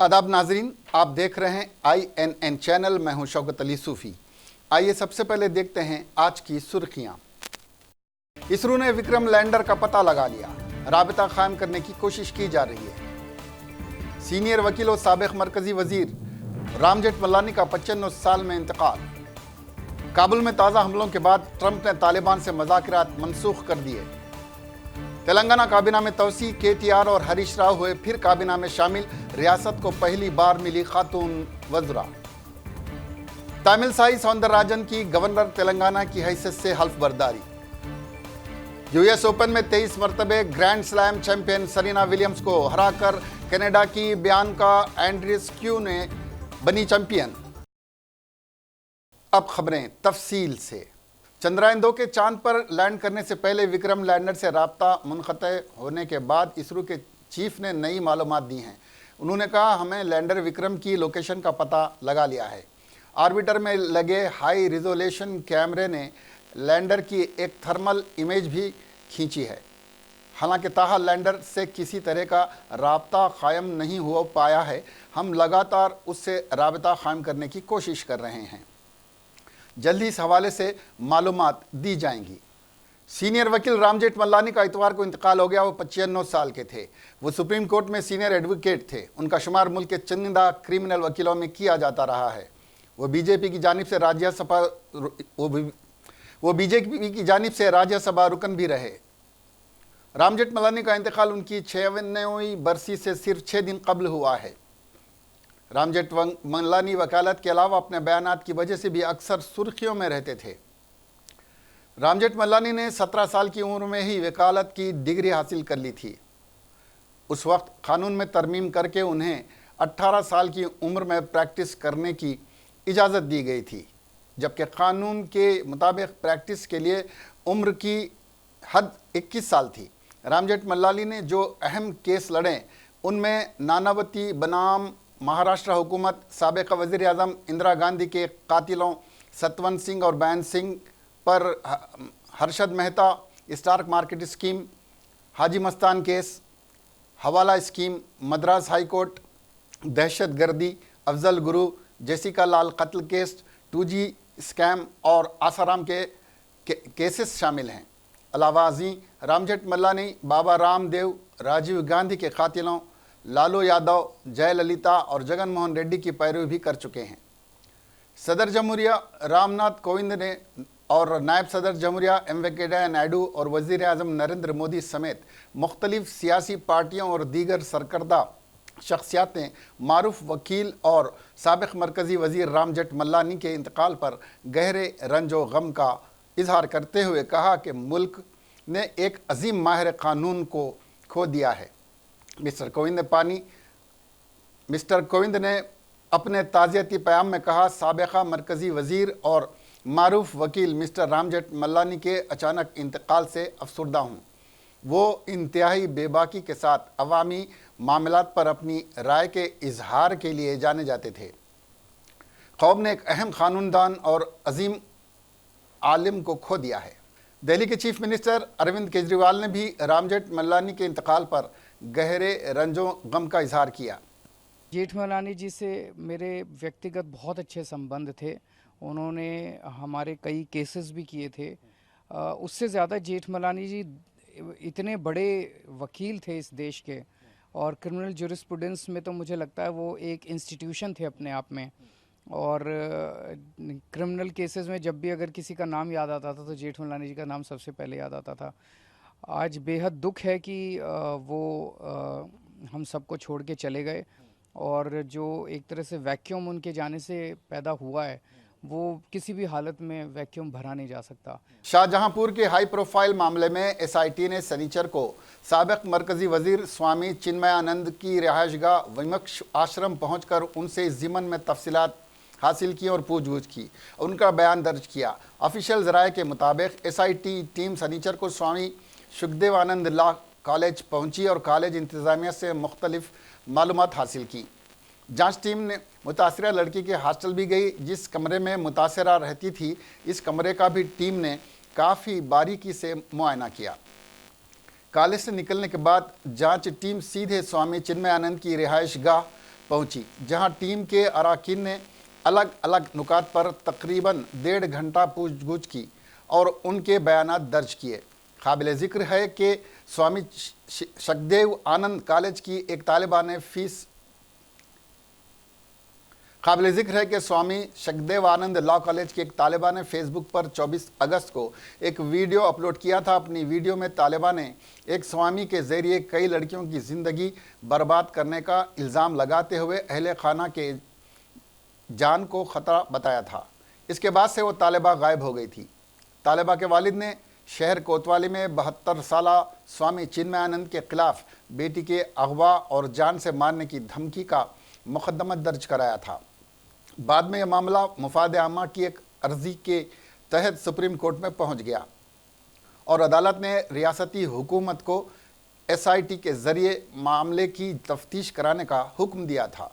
आदाब नाजरीन, आप देख रहे हैं INN चैनल। मैं हूं शौकत अली सूफ़ी। आइए सबसे पहले देखते हैं आज की सुर्खियां। इसरो ने विक्रम लैंडर का पता लगा लिया, राबता कायम करने की कोशिश की जा रही है। सीनियर वकील और साबिक मरकजी वजीर राम जेठमलानी का 95 साल में इंतकाल। काबुल में ताज़ा हमलों के बाद ट्रंप ने तालिबान से मुज़ाकरात मनसूख कर दिए। तेलंगाना काबीना में तोसी, KTR और हरीश राव हुए फिर काबीना में शामिल। रियासत को पहली बार मिली खातून वज़रा। तमिलसाई सौंदरराजन की गवर्नर तेलंगाना की हैसियत से हल्फ बर्दारी। US ओपन में 23 मरतबे grand slam champion Serena Williams को हराकर कनाडा की बियांका एंड्रीस्क्यू ने बनी चैंपियन। अब खबरें तफसील से। चंद्रयान 2 के चांद पर लैंड करने से पहले विक्रम लैंडर से राब्ता मुनक़ते होने के बाद इसरो के चीफ ने नई मालूमात दी हैं। उन्होंने कहा, हमें लैंडर विक्रम की लोकेशन का पता लगा लिया है। ऑर्बिटर में लगे हाई रिजोल्यूशन कैमरे ने लैंडर की एक थर्मल इमेज भी खींची है। हालांकि ताहल लैंडर से किसी तरह का राब्ता कायम नहीं हो पाया है। हम लगातार उससे राब्ता कायम करने की कोशिश कर रहे हैं। जल्दी इस हवाले से मालूमात दी जाएंगी। सीनियर वकील राम जेठमलानी का इतवार को इंतकाल हो गया। वो 95 साल के थे। वो सुप्रीम कोर्ट में सीनियर एडवोकेट थे। उनका शुमार मुल्क के चुनिंदा क्रिमिनल वकीलों में किया जाता रहा है। वो बीजेपी की जानिब से राज्यसभा रुकन भी रहे। राम जेठमलानी का इंतकाल उनकी 56वीं बरसी से सिर्फ 6 दिन कबल हुआ है। राम जेठमलानी वकालत के अलावा अपने बयानात की वजह से भी अक्सर सुर्खियों में रहते थे। राम जेठमलानी ने 17 साल की उम्र में ही वकालत की डिग्री हासिल कर ली थी। उस वक्त कानून में तरमीम करके उन्हें 18 साल की उम्र में प्रैक्टिस करने की इजाज़त दी गई थी, जबकि कानून के मुताबिक प्रैक्टिस के लिए उम्र की हद 21 साल थी। राम जेठमलानी ने जो अहम केस लड़े उनमें नानावती बनाम महाराष्ट्र हुकूमत, साबिक़ वज़ीर आज़म इंदिरा गांधी के कातिलों सतवंत सिंह और बैन सिंह पर Harshad Mehta, stock market scheme, Haji Mastan case, hawala scheme, Madras high court, दहशत गर्दी, अफजल गुरु, जेसिका लाल कत्ल केस, 2G स्कैम और आसाराम के केसेस शामिल हैं। अलावाजी राम जेठमलानी बाबा रामदेव, राजीव गांधी के कातिलों लालू यादव, जयललिता और जगन मोहन रेड्डी की पैरवी भी कर चुके हैं। सदर जमहूरिया रामनाथ कोविंद ने और नायब सदर जमहूरिया वेंकैया नायडू और वज़ीर आज़म नरेंद्र मोदी समेत मुख्तलिफ सियासी पार्टियों और दीगर सरकर्दा शख्सियात ने मारूफ वकील और साबिक़ मरकज़ी वज़ीर राम जेठमलानी के इंतकाल पर गहरे रंजो गम का इजहार करते हुए कहा कि मुल्क ने एक अजीम माहिर कानून को खो दिया है। मिस्टर कोविंद ने अपने ताज़ियती पैगाम में कहा, साबिक़ा मरकज़ी वज़ीर और मारूफ वकील मिस्टर राम जेठमलानी के अचानक इंतकाल से अफसरदा हूँ। वो इंतहाई बेबाकी के साथ अवामी मामलात पर अपनी राय के इजहार के लिए जाने जाते थे। कौम ने एक अहम कानूनदान और अजीम आलिम को खो दिया है। दिल्ली के चीफ मिनिस्टर अरविंद केजरीवाल ने भी राम जेठमलानी के इंतकाल पर गहरे रंजो गम का इजहार किया। जेठमलानी जी से मेरे व्यक्तिगत बहुत अच्छे संबंध थे। उन्होंने हमारे कई केसेस भी किए थे। उससे ज़्यादा जेठमलानी जी इतने बड़े वकील थे इस देश के, और क्रिमिनल ज्यूरिस्प्रूडेंस में तो मुझे लगता है वो एक इंस्टीट्यूशन थे अपने आप में। और क्रिमिनल केसेस में जब भी अगर किसी का नाम याद आता था तो जेठमलानी जी का नाम सबसे पहले याद आता था। आज बेहद दुख है कि वो हम सबको छोड़ के चले गए, और जो एक तरह से वैक्यूम उनके जाने से पैदा हुआ है वो किसी भी हालत में वैक्यूम भरा नहीं जा सकता। शाहजहांपुर के हाई प्रोफाइल मामले में SIT ने शनिचर को साबिक़ मरकज़ी वज़ीर स्वामी चिन्मयानंद की रिहाइशगाह विमक्ष आश्रम पहुंचकर उनसे इस ज़िमन में तफसीलात हासिल की और पूछगछ की, उनका बयान दर्ज किया। ऑफिशियल ज़राए के मुताबिक SIT टीम शनिचर को स्वामी सुखदेवानंद लॉ कॉलेज पहुंची और कॉलेज इंतज़ामिया से मुख्तलिफ मालूमात हासिल की। जांच टीम ने मुतासरा लड़की के हॉस्टल भी गई जिस कमरे में मुतासरा रहती थी। इस कमरे का भी टीम ने काफ़ी बारीकी से मुआयना किया। कॉलेज से निकलने के बाद जांच टीम सीधे स्वामी चिन्मयानंद की रिहाइश गाह पहुंची, जहां टीम के अरकान ने अलग अलग नुकात पर तकरीबन 1.5 घंटा पूछगछ की और उनके बयानात दर्ज किए। काबिल ज़िक्र है कि स्वामी शकदेव आनंद कॉलेज की एक तालिबा ने लॉ कॉलेज की एक तालिबा ने फेसबुक पर 24 अगस्त को एक वीडियो अपलोड किया था। अपनी वीडियो में तालिबा ने एक स्वामी के ज़रिए कई लड़कियों की ज़िंदगी बर्बाद करने का इल्ज़ाम लगाते हुए अहले खाना के जान को ख़तरा बताया था। इसके बाद से वो तालिबा गायब हो गई थी। तालिबा के वालिद ने शहर कोतवाली में 72 साला स्वामी चिन्मयानंद के खिलाफ बेटी के अगवा और जान से मारने की धमकी का मुकदमा दर्ज कराया था। बाद में यह मामला मुफाद आमा की एक अर्जी के तहत सुप्रीम कोर्ट में पहुंच गया और अदालत ने रियासती हुकूमत को SIT के ज़रिए मामले की तफ्तीश कराने का हुक्म दिया था।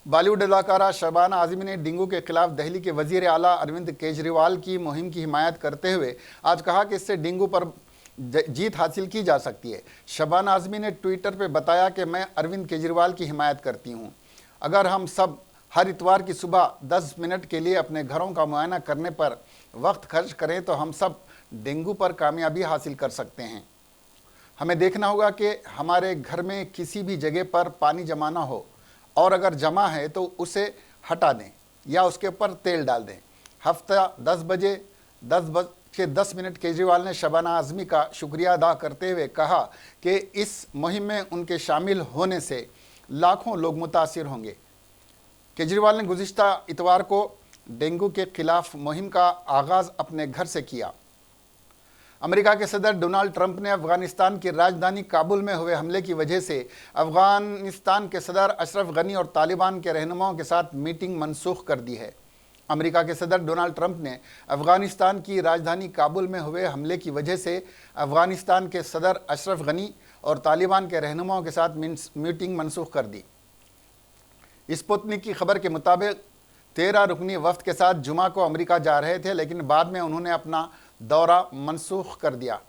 बॉलीवुड अदाकारा शबाना आज़मी ने डेंगू के खिलाफ दिल्ली के वज़ीर आला अरविंद केजरीवाल की मुहिम की हिमायत करते हुए आज कहा कि इससे डेंगू पर जीत हासिल की जा सकती है। शबाना आज़मी ने ट्विटर पर बताया कि मैं अरविंद केजरीवाल की हिमायत करती हूँ। अगर हम सब हर इतवार की सुबह 10 मिनट के लिए अपने घरों का मुआयना करने पर वक्त खर्च करें तो हम सब डेंगू पर कामयाबी हासिल कर सकते हैं। हमें देखना होगा कि हमारे घर में किसी भी जगह पर पानी जमा ना हो और अगर जमा है तो उसे हटा दें या उसके ऊपर तेल डाल दें। हफ्ता 10 बजे 10 मिनट केजरीवाल ने शबाना आज़मी का शुक्रिया अदा करते हुए कहा कि इस मुहिम में उनके शामिल होने से लाखों लोग मुतासिर होंगे। केजरीवाल ने गुज़िश्ता इतवार को डेंगू के खिलाफ मुहिम का आगाज़ अपने घर से किया। अमेरिका के सदर डोनाल्ड ट्रंप ने अफ़गानिस्तान की राजधानी काबुल में हुए हमले की वजह से अफ़गानिस्तान के सदर अशरफ गनी और तालिबान के रहनुमाओं के साथ मीटिंग मनसूख कर दी है। अमेरिका के सदर डोनाल्ड ट्रंप ने अफ़गानिस्तान की राजधानी काबुल में हुए हमले की वजह से अफ़गानिस्तान के सदर अशरफ गनी और तालिबान के रहनुमाओं के साथ मीटिंग मनसूख कर दी। स्पुतनिक की खबर के मुताबिक 13 रुकनी वफ्द के साथ जुमा को अमेरिका जा रहे थे, लेकिन बाद में उन्होंने अपना दौरा मनसूख कर दिया।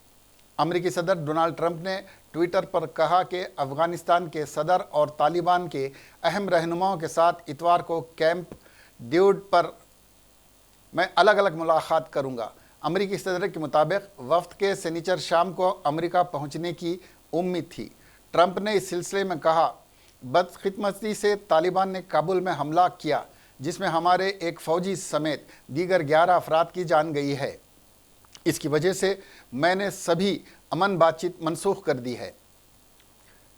अमेरिकी सदर डोनाल्ड ट्रंप ने ट्विटर पर कहा कि अफ़गानिस्तान के सदर और तालिबान के अहम रहनुमाओं के साथ इतवार को कैंप डेविड पर मैं अलग अलग मुलाकात करूंगा। अमेरिकी सदर के मुताबिक वफ्द के शनिचर शाम को अमेरिका पहुंचने की उम्मीद थी। ट्रंप ने इस सिलसिले में कहा, बदकिस्मती से तालिबान ने काबुल में हमला किया जिसमें हमारे एक फ़ौजी समेत दीगर 11 अफराद की जान गई है। इसकी वजह से मैंने सभी अमन बातचीत मनसूख कर दी है।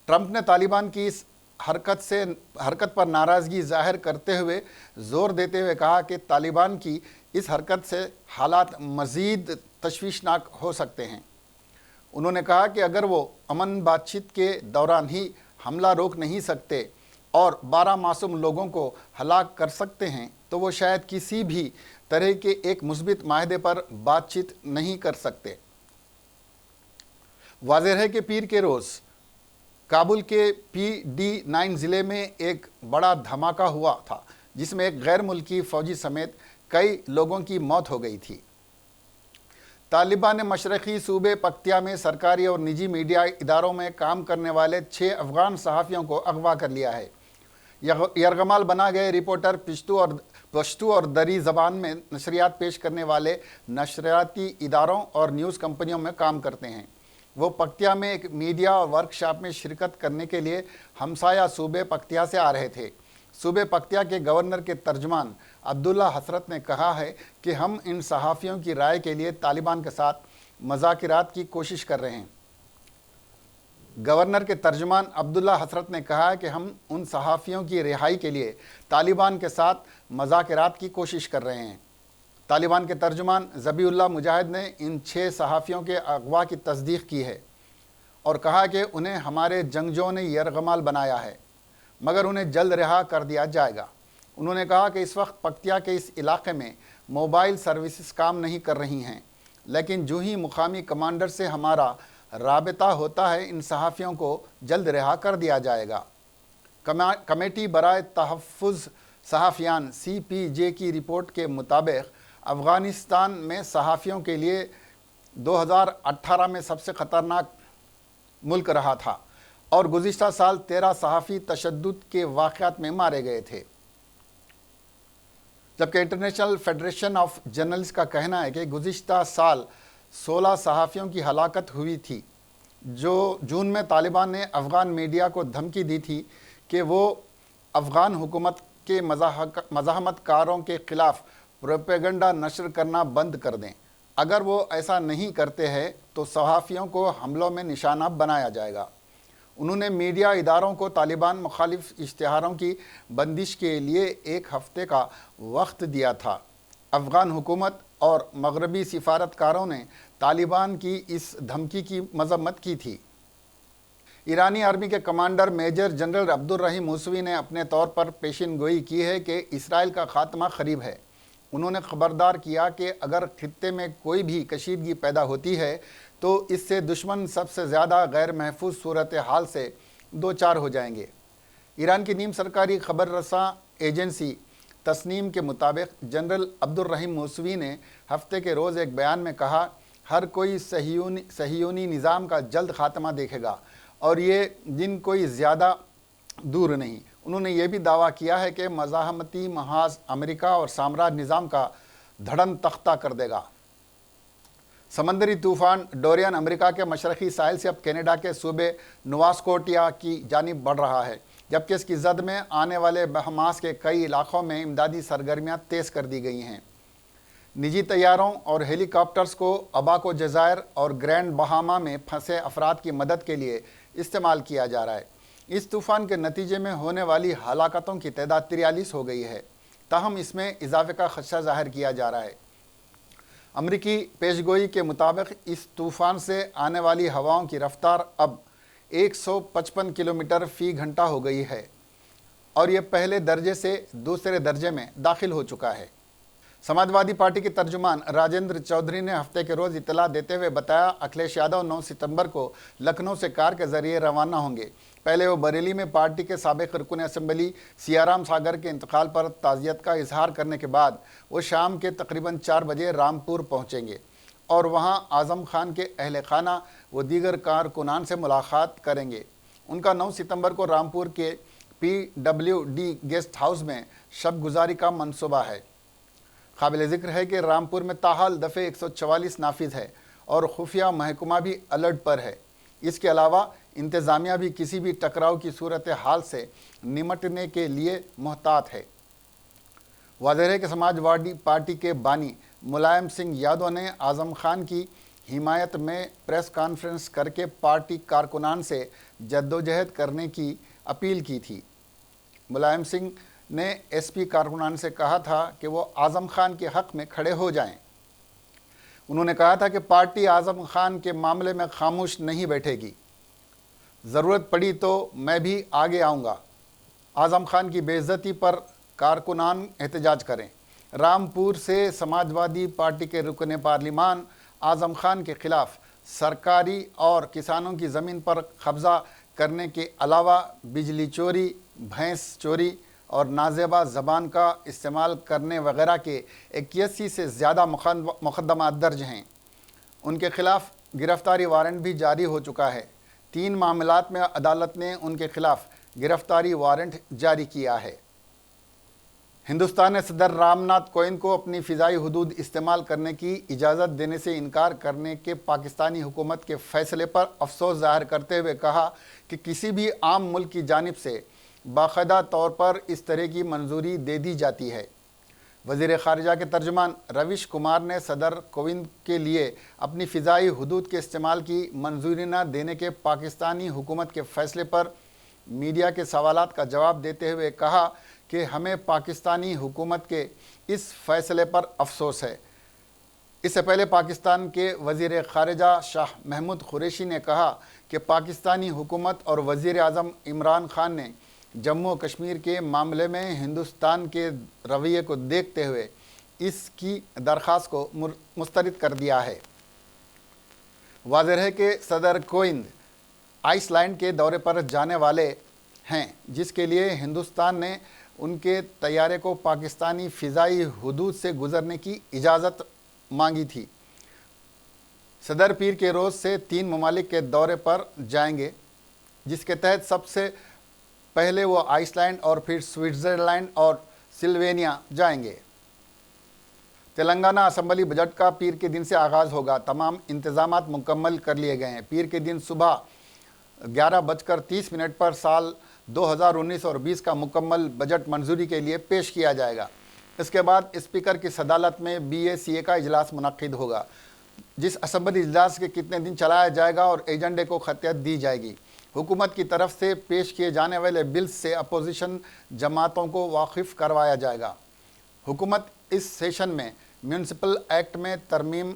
ट्रंप ने तालिबान की इस हरकत पर नाराज़गी जाहिर करते हुए जोर देते हुए कहा कि तालिबान की इस हरकत से हालात मज़ीद तशवीशनाक हो सकते हैं। उन्होंने कहा कि अगर वो अमन बातचीत के दौरान ही हमला रोक नहीं सकते और 12 मासूम लोगों को हलाक कर सकते हैं तो वो शायद किसी भी तरह के एक मुस्बित माहदे पर बातचीत नहीं कर सकते। वाज़ेह है कि पीर के रोज़ काबुल के PD9 ज़िले में एक बड़ा धमाका हुआ था जिसमें एक गैर मुल्की फ़ौजी समेत कई लोगों की मौत हो गई थी। तालिबान ने मशरक़ी सूबे पक्तिया में सरकारी और निजी मीडिया इदारों में काम करने वाले 6 अफ़गान सहाफ़ियों को अगवा कर लिया है। यरगमाल बना गए रिपोर्टर पश्तू और दरी ज़बान में नशरियात पेश करने वाले नशरियाती इदारों और न्यूज़ कंपनियों में काम करते हैं। वो पक्तिया में एक मीडिया और वर्कशॉप में शिरकत करने के लिए हमसाया सूबे पक्तिया से आ रहे थे। सूबे पक्तिया के गवर्नर के तर्जमान अब्दुल्ला हसरत ने कहा है कि हम इन सहाफ़ियों की राय के लिए तालिबान के साथ मज़ाकिरात की कोशिश कर रहे हैं। गवर्नर के तर्जमान अब्दुल्ला हसरत ने कहा कि हम उन सहाफ़ियों की रिहाई के लिए तालिबान के साथ मज़ाकिरात की कोशिश कर रहे हैं। तालिबान के तर्जमान ज़बीउल्लाह मुजाहिद ने इन 6 सहाफ़ियों के अगवा की तस्दीक की है और कहा कि उन्हें हमारे जंगजों ने यरगमाल बनाया है मगर उन्हें जल्द रिहा कर दिया जाएगा। उन्होंने कहा कि इस वक्त पक्तिया के इस इलाके में मोबाइल सर्विसेज काम नहीं कर रही हैं, लेकिन जो ही मुकामी कमांडर से हमारा राबता होता है इन सहाफ़ियों को जल्द रिहा कर दिया जाएगा। कमेटी बराए तहफ़्फ़ुज़ सहाफ़ियान CPJ की रिपोर्ट के मुताबिक अफ़गानिस्तान में सहाफ़ियों के लिए 2018 में सबसे ख़तरनाक मुल्क रहा था اور گزشتہ سال 13 صحافی تشدد کے واقعات میں مارے گئے تھے، جبکہ انٹرنیشنل فیڈریشن آف جرنلسٹ کا کہنا ہے کہ گزشتہ سال 16 صحافیوں کی ہلاکت ہوئی تھی۔ جو جون میں طالبان نے افغان میڈیا کو دھمکی دی تھی کہ وہ افغان حکومت کے مزاحمت کاروں کے خلاف پروپیگنڈا نشر کرنا بند کر دیں۔ اگر وہ ایسا نہیں کرتے ہیں تو صحافیوں کو حملوں میں نشانہ بنایا جائے گا۔ انہوں نے میڈیا اداروں کو طالبان مخالف اشتہاروں کی بندش کے لیے 1 ہفتے کا وقت دیا تھا۔ افغان حکومت اور مغربی سفارتکاروں نے طالبان کی اس دھمکی کی مذمت کی تھی۔ ایرانی آرمی کے commander major general Abdolrahim Mousavi نے اپنے طور پر پیشن گوئی کی ہے کہ اسرائیل کا خاتمہ قریب ہے۔ انہوں نے خبردار کیا کہ اگر خطے میں کوئی بھی کشیدگی پیدا ہوتی ہے تو اس سے دشمن سب سے زیادہ غیر محفوظ صورتحال سے دوچار ہو جائیں گے۔ ایران کی نیم سرکاری خبر رساں ایجنسی تسنیم کے مطابق جنرل عبدالرحیم موسوی نے ہفتے کے روز ایک بیان میں کہا، ہر کوئی صہیونی نظام کا جلد خاتمہ دیکھے گا اور یہ دن کوئی زیادہ دور نہیں۔ انہوں نے یہ بھی دعویٰ کیا ہے کہ مزاحمتی محاذ امریکہ اور سامراج نظام کا دھڑن تختہ کر دے گا۔ سمندری طوفان ڈورین امریکہ کے مشرقی ساحل سے اب کینیڈا کے صوبے نوا سکوٹیا کی جانب بڑھ رہا ہے، جبکہ اس کی زد میں آنے والے بہاماس کے کئی علاقوں میں امدادی سرگرمیاں تیز کر دی گئی ہیں۔ نجی طیاروں اور ہیلی کاپٹرز کو اباکو جزائر اور گرینڈ بہاما میں پھنسے افراد کی مدد کے لیے استعمال کیا جا رہا ہے۔ اس طوفان کے نتیجے میں ہونے والی ہلاکتوں کی تعداد 43 ہو گئی ہے، تاہم اس میں اضافے کا خدشہ ظاہر کیا جا رہا ہے۔ امریکی پیشگوئی کے مطابق اس طوفان سے آنے والی ہواؤں کی رفتار اب 155 کلومیٹر فی گھنٹہ ہو گئی ہے اور یہ پہلے درجے سے دوسرے درجے میں داخل ہو چکا ہے۔ سماجوادی پارٹی کے ترجمان راجندر چودھری نے ہفتے کے روز اطلاع دیتے ہوئے بتایا، اکھلیش یادو 9 ستمبر کو لکھنؤ سے کار کے ذریعے روانہ ہوں گے۔ پہلے وہ بریلی میں پارٹی کے سابق رکن اسمبلی سیارام ساگر کے انتقال پر تعزیت کا اظہار کرنے کے بعد وہ شام کے تقریباً 4 بجے رامپور پہنچیں گے اور وہاں اعظم خان کے اہل خانہ و دیگر کارکنان سے ملاقات کریں گے۔ ان کا 9 ستمبر کو رامپور کے PWD گیسٹ ہاؤس میں شب گزاری کا منصوبہ ہے۔ قابل ذکر ہے کہ رامپور میں تاحال دفعہ 144 نافذ ہے اور خفیہ محکمہ بھی الرٹ پر ہے۔ اس کے علاوہ انتظامیہ بھی کسی بھی ٹکراؤ کی صورتحال سے نمٹنے کے لیے محتاط ہے۔ واضح ہے کہ سماجوادی پارٹی کے بانی ملائم سنگھ یادو نے اعظم خان کی حمایت میں پریس کانفرنس کر کے پارٹی کارکنان سے جدوجہد کرنے کی اپیل کی تھی۔ ملائم سنگھ نے SP کارکنان سے کہا تھا کہ وہ اعظم خان کے حق میں کھڑے ہو جائیں۔ انہوں نے کہا تھا کہ پارٹی اعظم خان کے معاملے میں خاموش نہیں بیٹھے گی، ضرورت پڑی تو میں بھی آگے آؤں گا۔ اعظم خان کی بے عزتی پر کارکنان احتجاج کریں۔ رامپور سے سماجوادی پارٹی کے رکن پارلیمان اعظم خان کے خلاف سرکاری اور کسانوں کی زمین پر قبضہ کرنے کے علاوہ بجلی چوری، بھینس چوری اور نازیبا زبان کا استعمال کرنے وغیرہ کے 81 سے زیادہ مقدمات درج ہیں۔ ان کے خلاف گرفتاری وارنٹ بھی جاری ہو چکا ہے۔ 3 معاملات میں عدالت نے ان کے خلاف گرفتاری وارنٹ جاری کیا ہے۔ ہندوستان نے صدر رام ناتھ کووند کو اپنی فضائی حدود استعمال کرنے کی اجازت دینے سے انکار کرنے کے پاکستانی حکومت کے فیصلے پر افسوس ظاہر کرتے ہوئے کہا کہ کسی بھی عام ملک کی جانب سے باقاعدہ طور پر اس طرح کی منظوری دے دی جاتی ہے۔ وزیر خارجہ کے ترجمان رویش کمار نے صدر کووند کے لیے اپنی فضائی حدود کے استعمال کی منظوری نہ دینے کے پاکستانی حکومت کے فیصلے پر میڈیا کے سوالات کا جواب دیتے ہوئے کہا کہ ہمیں پاکستانی حکومت کے اس فیصلے پر افسوس ہے۔ اس سے پہلے پاکستان کے وزیر خارجہ شاہ محمود قریشی نے کہا کہ پاکستانی حکومت اور وزیر اعظم عمران خان نے جموں و کشمیر کے معاملے میں ہندوستان کے رویے کو دیکھتے ہوئے اس کی درخواست کو مسترد کر دیا ہے۔ واضح ہے کہ صدر کووند آئس لینڈ کے دورے پر جانے والے ہیں، جس کے لیے ہندوستان نے ان کے طیارے کو پاکستانی فضائی حدود سے گزرنے کی اجازت مانگی تھی۔ صدر پیر کے روز سے 3 ممالک کے دورے پر جائیں گے۔ जिसके तहत सबसे पहले वो आइसलैंड और फिर स्विट्ज़रलैंड और सिल्वेनिया जाएंगे। तेलंगाना असम्बली बजट का पीर के दिन से आगाज़ होगा। तमाम इंतजामात मुकम्मल कर लिए गए हैं। पीर के दिन सुबह 11:30 पर साल 2019 और 20 का मुकम्मल बजट मंजूरी के लिए पेश किया जाएगा। इसके बाद स्पीकर की सदालत में BACA का इजलास मुनक्किद होगा, जिस असम्बली इजलास के कितने दिन चलाया जाएगा और एजेंडे को खतियत दी जाएगी। हुकूमत की तरफ से पेश किए जाने वाले बिल्स से अपोजिशन जमातों को वाकिफ़ करवाया जाएगा। हुकूमत इस सेशन में म्यूनसिपल एक्ट में तरमीम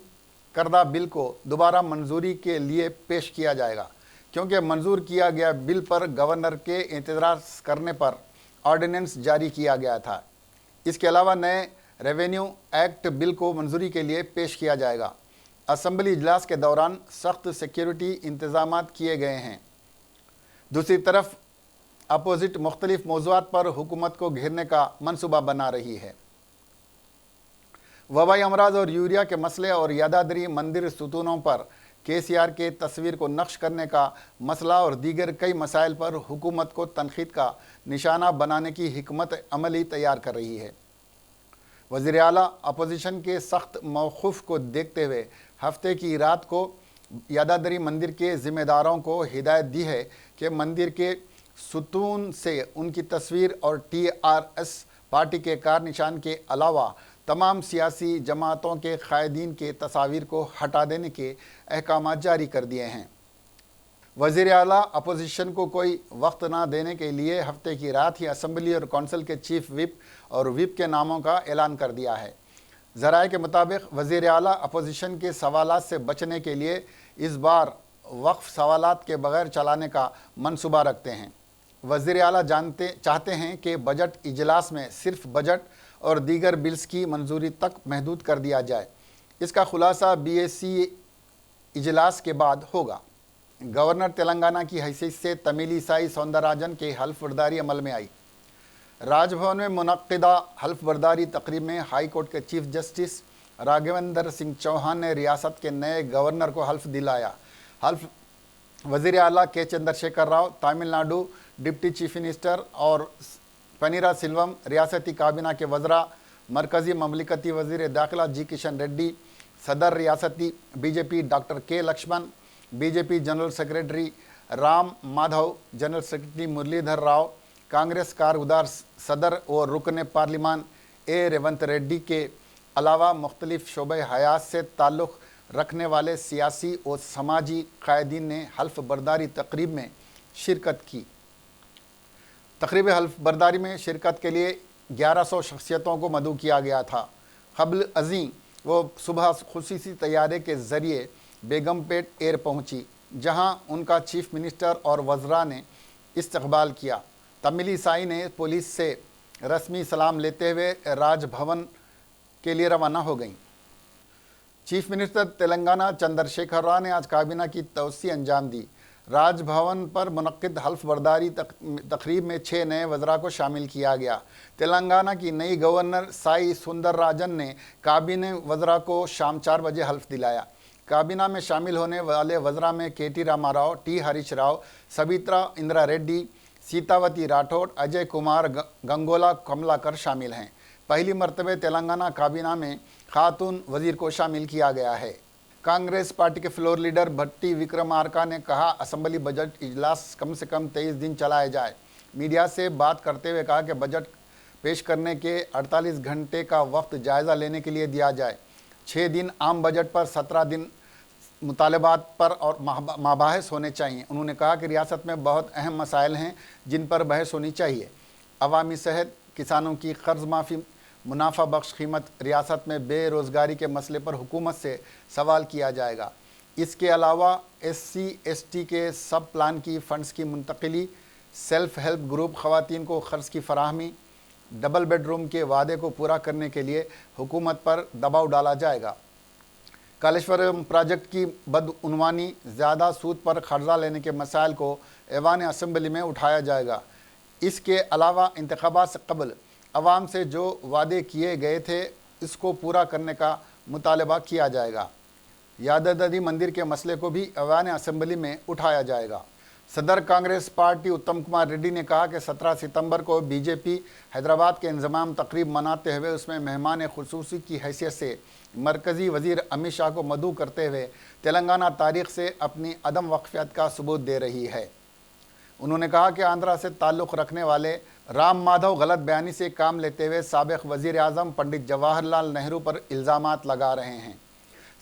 करदा बिल को दोबारा मंजूरी के लिए पेश किया जाएगा, क्योंकि मंजूर किया गया बिल पर गवर्नर के एतराज़ करने पर ऑर्डिनेंस जारी किया गया था। इसके अलावा नए रेवेन्यू एक्ट बिल को मंजूरी के लिए पेश किया जाएगा। असम्बली इजलास के दौरान सख्त सिक्योरिटी इंतजामात किए गए हैं। दूसरी तरफ अपोजिट मुख्तलिफ मौज़ूआत पर हुकूमत को घेरने का मनसूबा बना रही है। वबाई अमराज और यूरिया के मसले और यादाद्री मंदिर सुतूनों पर KCR के तस्वीर को नक्श करने का मसला और दीगर कई मसाइल पर हुकूमत को तनखीद का निशाना बनाने की हिकमत अमली तैयार कर रही है। वज़ीर आला अपोजिशन के सख्त मौक़िफ़ को देखते हुए हफ्ते की रात को यादाद्री मंदिर के ज़िम्मेदारों को हिदायत दी है कि मंदिर के सुतून से उनकी तस्वीर और TRS पार्टी के कार निशान के अलावा तमाम सियासी जमातों के कायदीन के तस्वीर को हटा देने के अहकाम जारी कर दिए हैं। वज़ीर आला अपोजिशन को कोई वक्त ना देने के लिए हफ्ते की रात ही असम्बली और कौंसिल के चीफ विप और विप के नामों का ऐलान कर दिया है। ज़राए के मुताबिक वज़ीर आला अपोजिशन के सवालात से बचने के लिए इस बार वक्फ सवालात के बगैर चलाने का मनसूबा रखते हैं। वज़ीर आला चाहते हैं कि बजट इजलास में सिर्फ बजट और दीगर बिल्स की मंजूरी तक महदूद कर दिया जाए। इसका खुलासा BAC इजलास के बाद होगा। गवर्नर तेलंगाना की हैसियत से तमिलिसाई सौंदरराजन के हल्फ बर्दारी अमल में आई। राजभवन में मुनक्किदा हल्फ बर्दारी तकरीब में हाई कोर्ट के चीफ जस्टिस राघवेंद्र सिंह चौहान ने रियासत के नए गवर्नर को हल्फ दिलाया। हल्फ वज़ीर आला K Chandrashekhar Rao, Tamil Nadu deputy chief minister और पनीरा सिल्वम, रियासती काबीना के वज़रा, मरकज़ी ममलिकती वज़ीर दाखिला G किशन रेड्डी, सदर रियासती BJP doctor K Laxman, BJP general secretary Ram Madhav, general secretary Muralidhar Rao, Congress कारगुजार सदर और रुकन पार्लिमान A रेवंत रेड्डी के अलावा मुख्तलिफ शोबे हयात से ताल्लुक़ रखने वाले सियासी और समाजी कायदीन ने हल्फ बर्दारी तकरीब में शिरकत की। तकरीब हल्फ बर्दारी में शिरकत के लिए 1100 शख्सियतों को मदऊ किया गया था। क़ब्ल अज़ीं वो सुबह खुसूसी तैयारे के ज़रिए बेगमपेट एयर पहुंची, जहां उनका चीफ मिनिस्टर और वज़रा ने इस्तकबाल किया। तमिलिसाई ने पुलिस से रस्मी सलाम लेते हुए राजभवन के लिए रवाना हो गईं। चीफ मिनिस्टर तेलंगाना चंद्रशेखर राव ने आज काबीना की तोसी अंजाम दी। राजभवन पर मुनक्किद हल्फ बर्दारी तकरीब में 6 नए वज़रा को शामिल किया गया। तेलंगाना की नई गवर्नर साई सुंदरराजन ने काबीना वज़रा को शाम 4 बजे हल्फ दिलाया। काबीना में शामिल होने वाले वज़रा में KT रामाराव, T हरीश राव, सबिता इंदिरा रेड्डी, सीतावती राठौड़, अजय कुमार गंगोला कमलाकर शामिल हैं। पहली मरतबे तेलंगाना काबीना में खातून वज़ीर को शामिल किया गया है। कांग्रेस पार्टी के फ्लोर लीडर भट्टी विक्रमार्का ने कहा, असम्बली बजट इजलास कम से कम 23 दिन चलाया जाए। मीडिया से बात करते हुए कहा कि बजट पेश करने के 48 घंटे का वक्त जायज़ा लेने के लिए दिया जाए। 6 दिन आम बजट पर, 17 दिन मुतालबात पर और माबाहस होने चाहिए। उन्होंने कहा कि रियासत में बहुत अहम मसाइल हैं जिन पर बहस होनी चाहिए। अवामी सेहत, किसानों की कर्ज माफ़ी, मुनाफा बख्श कीमत, रियासत में बेरोज़गारी के मसले पर हुकूमत से सवाल किया जाएगा। इसके अलावा SC/ST के सब प्लान की फ़ंड्स की मुंतकिली, सेल्फ हेल्प ग्रुप ख़वातीन को ख़र्च की फराहमी, डबल बेडरूम के वादे को पूरा करने के लिए हुकूमत पर दबाव डाला जाएगा। कालेश्वरम प्रोजेक्ट की बदउनवानी, ज़्यादा सूद पर कर्जा लेने के मसाइल को ऐवान असम्बली में उठाया जाएगा। इसके अलावा इंतखाबात से कबल अवाम से जो वादे किए गए थे इसको पूरा करने का मुतालबा किया जाएगा। यादाद्री मंदिर के मसले को भी ऐवान असम्बली में उठाया जाएगा। सदर कांग्रेस पार्टी उत्तम कुमार रेड्डी ने कहा कि 17 सितंबर को बीजेपी हैदराबाद के इंजमाम तकरीब मनाते हुए उसमें मेहमान खुसूसी की हैसियत से मरकज़ी वज़ीर अमित शाह को मदऊ करते हुए तेलंगाना तारीख़ से अपनी अदम वक़फ़ियत का सबूत दे रही है। उन्होंने कहा कि आंध्रा से ताल्लुक़ रखने वाले राम माधव गलत बयानी से काम लेते हुए साबिक़ वज़ीर आज़म पंडित जवाहरलाल नेहरू पर इल्ज़ामात लगा रहे हैं।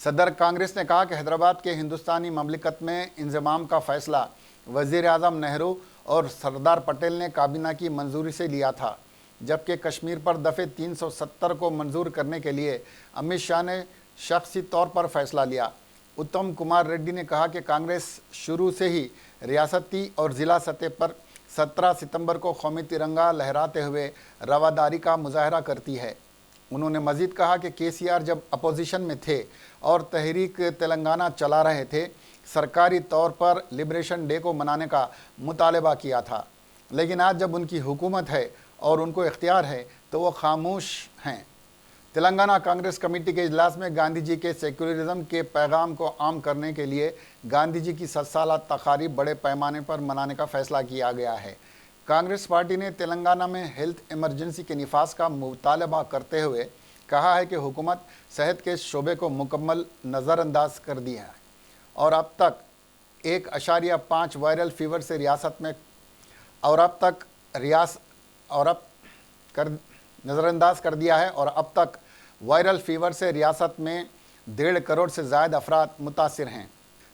सदर कांग्रेस ने कहा कि हैदराबाद के हिंदुस्तानी ममलिकत में इंज़माम का फ़ैसला वज़ीर आज़म नेहरू और सरदार पटेल ने काबीना की मंजूरी से लिया था, जबकि कश्मीर पर दफ़े 370 को मंजूर करने के लिए अमित शाह ने शख्सी तौर पर फ़ैसला लिया। उत्तम कुमार रेड्डी ने कहा कि कांग्रेस शुरू से ही रियासती और ज़िला सतह पर 17 सितंबर को कौमी तिरंगा लहराते हुए रवादारी का मुजाहरा करती है। उन्होंने मज़ीद कहा कि केसीआर जब अपोजिशन में थे और तहरीक तेलंगाना चला रहे थे, सरकारी तौर पर लिबरेशन डे को मनाने का मुतालबा किया था, लेकिन आज जब उनकी हुकूमत है और उनको इख्तियार है तो वो खामोश हैं। तेलंगाना कांग्रेस कमेटी के इजलास में गांधी जी के सेक्युलरिज्म के पैगाम को आम करने के लिए गांधी जी की 7 साला तकारीब बड़े पैमाने पर मनाने का फैसला किया गया है। कांग्रेस पार्टी ने तेलंगाना में हेल्थ इमरजेंसी के निफाज का मुतालबा करते हुए कहा है कि हुकूमत सेहत के शोबे को मुकम्मल नज़रअंदाज कर दिया है और अब तक 1.5 वायरल फीवर से रियासत में नज़रअंदाज कर दिया है और अब तक वायरल फीवर से रियासत में 1.5 करोड़ से ज़ायद अफराद मुतासिर हैं।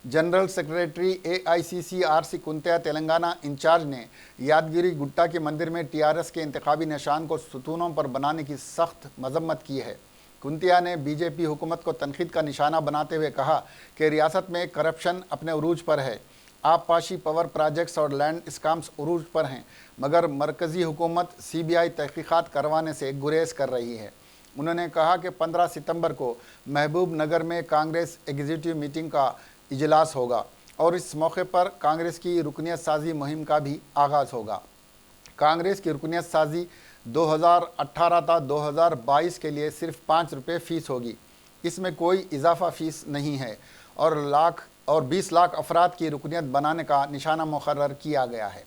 General secretary AICC-RC Khuntia Telangana incharge ने यादगिरी गुट्टा के मंदिर में TRS के इंतखाबी निशान को सुतूनों पर बनाने की सख्त मजम्मत की है। कुंतिया ने बीजेपी हुकूमत को तनकीद का निशाना बनाते हुए कहा कि रियासत में करप्शन अपने उरूज पर है, आबपाशी पावर प्रोजेक्ट्स और लैंड स्काम्स उरूज पर हैं, मगर मरकज़ी हुकूमत CBI तहकीक़ात करवाने से गुरेज कर रही है। उन्होंने कहा कि 15 सितंबर को महबूब नगर में कांग्रेस एग्जीक्यूटिव मीटिंग का इजलास होगा और इस मौके पर कांग्रेस की रुकनियत साजी मुहिम का भी आगाज़ होगा। कांग्रेस की रुकनियत साजी 2018 था 2022 के लिए सिर्फ 5 रुपये फ़ीस होगी। इसमें कोई इजाफा फ़ीस नहीं है और 20 लाख अफराद की रुकनियत बनाने का निशाना मुकर्रर किया गया है।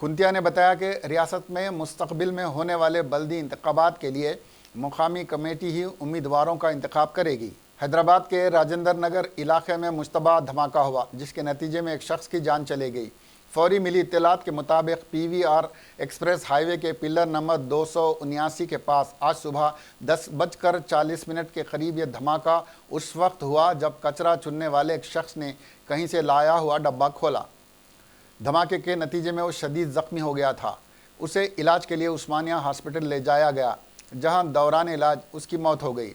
कुंतिया ने बताया कि रियासत में मुस्तकबिल में होने वाले बल्दी इंतखाबात के लिए मुकामी कमेटी ही उम्मीदवारों का इंतखाब करेगी। हैदराबाद के राजेंद्र नगर इलाके में मुश्तबा धमाका हुआ, जिसके नतीजे में एक शख्स की जान चली गई। फौरी मिली इत्तलात के मुताबिक PVR एक्सप्रेस हाईवे के पिलर नंबर 279 के पास आज सुबह 10:40 के करीब यह धमाका उस वक्त हुआ जब कचरा चुनने वाले एक शख्स ने कहीं से लाया हुआ डब्बा खोला। धमाके के नतीजे में वो शदीद ज़ख्मी हो गया था। उसे इलाज के लिए उस्मानिया हॉस्पिटल ले जाया गया, जहां दौरान इलाज उसकी मौत हो गई।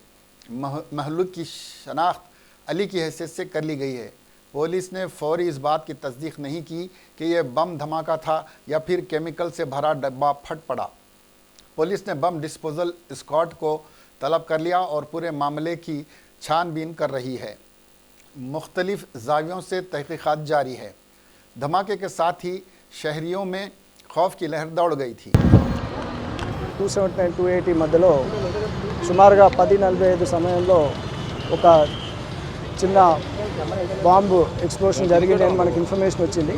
महलूक की शनाख्त अली की हैसियत से कर ली गई है। पुलिस ने फौरी इस बात की तस्दीक नहीं की कि यह बम धमाका था या फिर केमिकल से भरा डब्बा फट पड़ा। पुलिस ने बम डिस्पोजल स्क्वाड को तलब कर लिया और पूरे मामले की छानबीन कर रही है। मुख्तलिफ ज़ावियों से तहकीक़ात जारी है। धमाके के साथ ही शहरियों में खौफ की लहर दौड़ गई थी। 279-280 మధ్యలో సుమారుగా 10:45 సమయంలో ఒక చిన్న బాంబు ఎక్స్ప్లోషన్ జరిగింది అని మనకి ఇన్ఫర్మేషన్ వచ్చింది.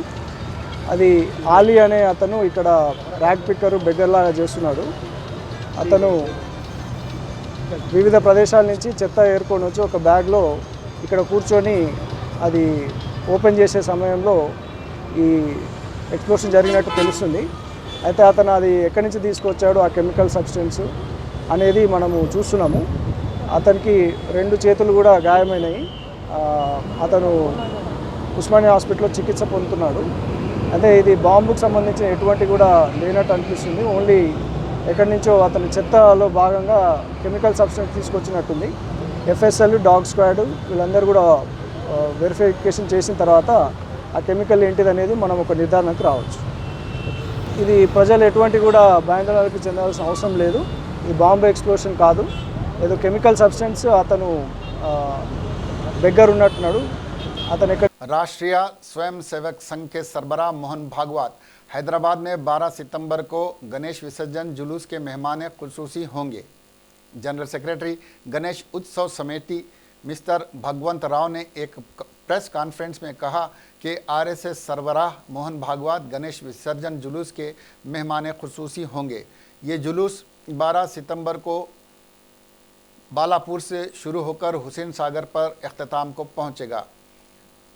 అది ఆలీ అనే అతను ఇక్కడ ర్యాక్ పిక్కరు బెగ్గర్లాగా చేస్తున్నాడు. అతను వివిధ ప్రదేశాల నుంచి చెత్త ఏరుకొని వచ్చి ఒక బ్యాగ్లో ఇక్కడ కూర్చొని అది ఓపెన్ చేసే సమయంలో ఈ ఎక్స్ప్లోషన్ జరిగినట్టు తెలుస్తుంది. అయితే అతను అది ఎక్కడి నుంచి తీసుకొచ్చాడు ఆ కెమికల్ సబ్స్టెన్స్ అనేది మనము చూస్తున్నాము. అతనికి 2 చేతులు కూడా గాయమైనాయి. అతను ఉస్మానియా హాస్పిటల్లో చికిత్స పొందుతున్నాడు. అయితే ఇది బాంబుకు సంబంధించిన ఎటువంటి కూడా లేనట్టు అనిపిస్తుంది. ఓన్లీ ఎక్కడి నుంచో అతని చెత్తలో భాగంగా కెమికల్ సబ్స్టెన్స్ తీసుకొచ్చినట్టుంది. FSL డాగ్ స్క్వాడ్ వీళ్ళందరూ కూడా వెరిఫికేషన్ చేసిన తర్వాత ఆ కెమికల్ ఏంటిది అనేది మనం ఒక నిర్ధారణకు రావచ్చు. ఇది ప్రజలు ఎటువంటి కూడా భయాందోళనకు చెందాల్సిన అవసరం లేదు. ఇది బాంబు ఎక్స్ప్లోషన్ కాదు, ఏదో కెమికల్ సబ్స్టెన్స్ అతను దగ్గర ఉన్నట్టున్నాడు. అతను ఎక్కడ राष्ट्रीय स्वयं सेवक संघ के सरबराह मोहन भागवत हैदराबाद में 12 सितंबर को गणेश विसर्जन जुलूस के मेहमान खुसूसी होंगे। जनरल सेक्रेटरी गणेश उत्सव समिति मिस्टर भगवंत राव ने एक प्रेस कॉन्फ्रेंस में कहा कि आरएसएस सरबराह मोहन भागवत गणेश विसर्जन जुलूस के मेहमान खुसूसी होंगे। ये जुलूस 12 सितंबर को बालापुर से शुरू होकर हुसैन सागर पर अख्ताम को पहुंचेगा।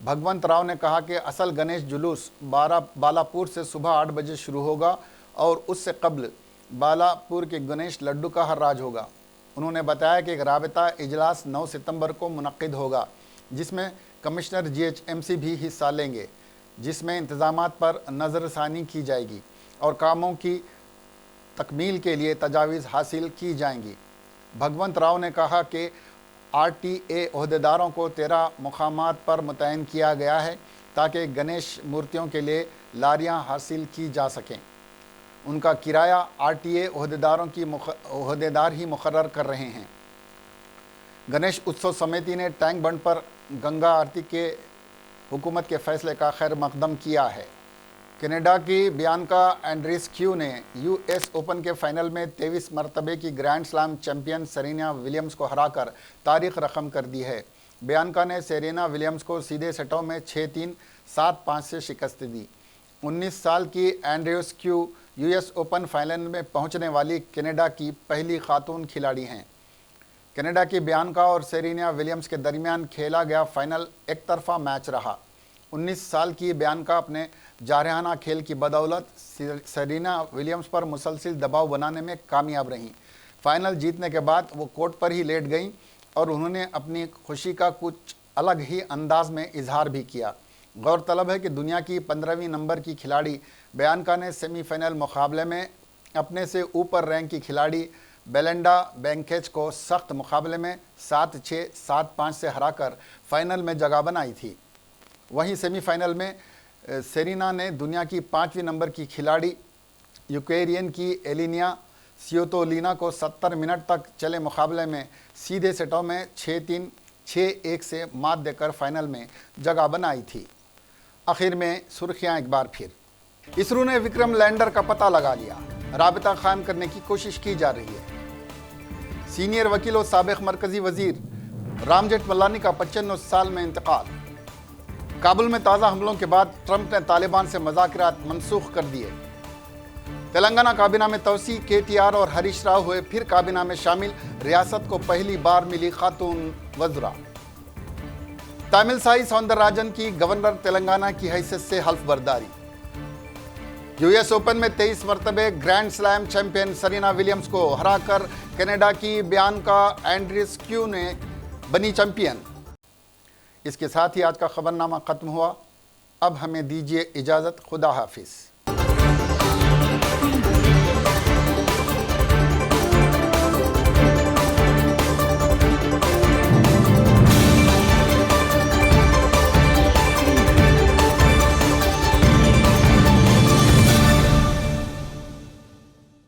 भगवंत राव ने कहा कि असल गणेश जुलूस बालापुर से सुबह 8 बजे शुरू होगा और उससे कबल बालापुर के गणेश लड्डू का हर्राज होगा। उन्होंने बताया कि एक राबता इजलास 9 सितंबर को मुनक्किद होगा, जिसमें कमिश्नर जीएचएमसी भी हिस्सा लेंगे, जिसमें इंतजामात पर नज़रसानी की जाएगी और कामों की तकमील के लिए तजावीज़ हासिल की जाएंगी। भगवंत राव ने कहा कि आरटीए अहदेदारों को 13 मुकामात पर मुतयन किया गया है ताकि गणेश मूर्तियों के लिए लारियां हासिल की जा सकें। उनका किराया आरटीए अहदेदार ही मुकर्रर कर रहे हैं। गणेश उत्सव समिति ने टैंक बंड पर गंगा आरती के हुकूमत के फैसले का खैर मकदम किया है। कनाडा की बियांका एंड्रीस्क्यू ने यूएस ओपन के फाइनल में 23 मरतबे की grand slam champion Serena Williams को हराकर तारीख रकम कर दी है। बियांका ने सेरेना विलियम्स को सीधे सेटों में 6-3, 7-5 से शिकस्त दी। 19 साल की एंड्रीस्क्यू यूएस ओपन फाइनल में पहुंचने वाली कनाडा की पहली खातून खिलाड़ी हैं। कनाडा की बियांका और सेरेना विलियम्स के दरमियान खेला गया फाइनल एक तरफा मैच रहा। 19 साल की बियांका अपने जारहाना खेल की बदौलत सेरेना विलियम्स पर मुसलसिल दबाव बनाने में कामयाब रहीं। फाइनल जीतने के बाद वो कोर्ट पर ही लेट गईं और उन्होंने अपनी खुशी का कुछ अलग ही अंदाज में इजहार भी किया। गौरतलब है कि दुनिया की 15वीं नंबर की खिलाड़ी बियांका ने सेमीफाइनल मुकाबले में अपने से ऊपर रैंक की खिलाड़ी बेलिंडा बेंकेज को सख्त मुकाबले में 7-6, 7-5 से हराकर फाइनल में जगह बनाई थी। वहीं सेमीफाइनल में सेरेना ने दुनिया की 5वीं नंबर की खिलाड़ी यूक्रेनियन की एलिना सियोतोलिना को 70 मिनट तक चले मुकाबले में सीधे सेटों में 6-3, 6-1 से मात देकर फाइनल में जगह बनाई थी। आखिर में सुर्खियां एक बार फिर। इसरो ने विक्रम लैंडर का पता लगा लिया, राबता कायम करने की कोशिश की जा रही है। सीनियर वकील और साबिक मरकजी वजीर राम जेठमलानी का 95 साल में इंतकाल। काबुल में ताज़ा हमलों के बाद ट्रंप ने तालिबान से मुज़ाकरात मनसूख कर दिए। तेलंगाना काबीना में तोसी, केटीआर और हरीश राव हुए फिर काबीना में शामिल। रियासत को पहली बार मिली खातून वज़रा। तमिलसाई सौंदरराजन की गवर्नर तेलंगाना की हैसियत से हल्फ बर्दारी। यूएस ओपन में 23 मरतबे grand slam champion Serena Williams को हराकर कनाडा की बियांका एंड्रीस्क्यू ने बनी चैंपियन। इसके साथ ही आज का खबरनामा ख़त्म हुआ। अब हमें दीजिए इजाज़त। खुदा हाफिज़।